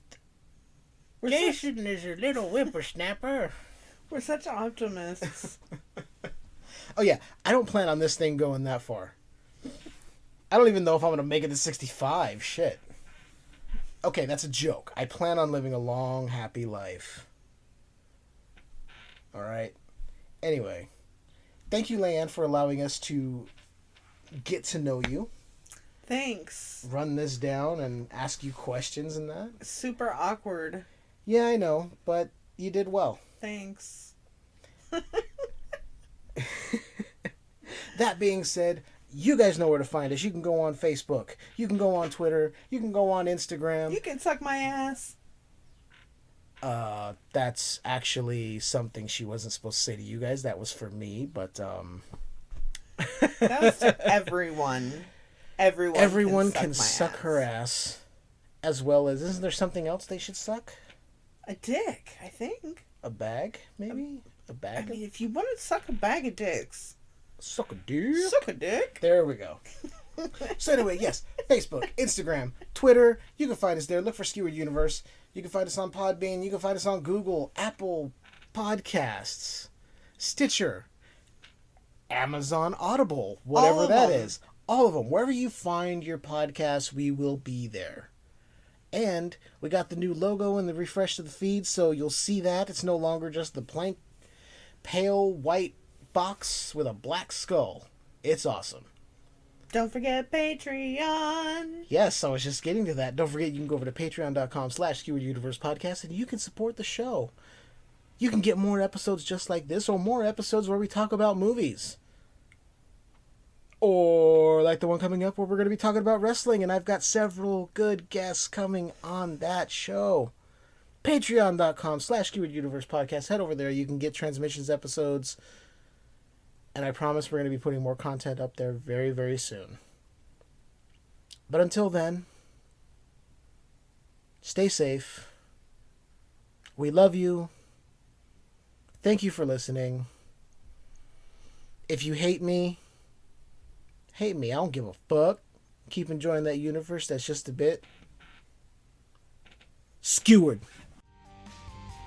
Jason is a little whippersnapper. We're such optimists. Oh yeah, I don't plan on this thing going that far. I don't even know if I'm gonna make it to 65. Shit. Okay, that's a joke. I plan on living a long, happy life. Alright. Anyway. Thank you, Leiann, for allowing us to get to know you. Thanks. Run this down and ask you questions and that. Super awkward. Yeah, I know, but you did well. Thanks. That being said, you guys know where to find us. You can go on Facebook. You can go on Twitter. You can go on Instagram. You can suck my ass. That's actually something she wasn't supposed to say to you guys. That was for me, but That was to everyone. Everyone can my suck ass. her ass, as well as, isn't there something else they should suck? A dick, I think. A bag, maybe? A bag? I mean, if you want to suck a bag of dicks, Suck a dick? suck a dick. There we go. So anyway, yes, Facebook, Instagram, Twitter. You can find us there. Look for Skewered Universe. You can find us on Podbean. You can find us on Google, Apple Podcasts, Stitcher, Amazon Audible, whatever All that of them. is. All of them. Wherever you find your podcasts, we will be there. And we got the new logo and the refresh of the feed, so you'll see that. It's no longer just the blank, pale white box with a black skull. It's awesome. Don't forget Patreon. Yes, I was just getting to that. Don't forget, you can go over to patreon.com/Skewered Universe Podcast, and you can support the show. You can get more episodes just like this, or more episodes where we talk about movies. Or like the one coming up where we're going to be talking about wrestling, and I've got several good guests coming on that show. Patreon.com/Skewered Universe Podcast. Head over there. You can get transmissions episodes. And I promise we're going to be putting more content up there very, very soon. But until then, stay safe. We love you. Thank you for listening. If you hate me, hate me. I don't give a fuck. Keep enjoying that universe. That's just a bit. Skewered.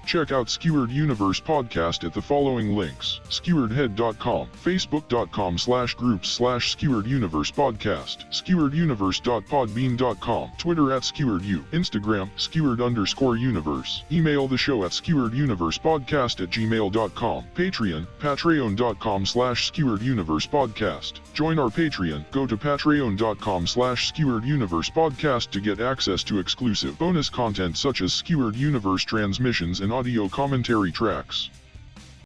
Check out Skewered Universe Podcast at the following links: skeweredhead.com, facebook.com/groups/Skewered Universe Podcast, skewereduniverse.podbean.com, Twitter at SkeweredU, Instagram, Skewered_universe, email the show at skewereduniversepodcast@gmail.com, Patreon, patreon.com/Skewered Universe Podcast. Join our Patreon. Go to patreon.com/Skewered Universe Podcast to get access to exclusive bonus content such as Skewered Universe transmissions and audio commentary tracks.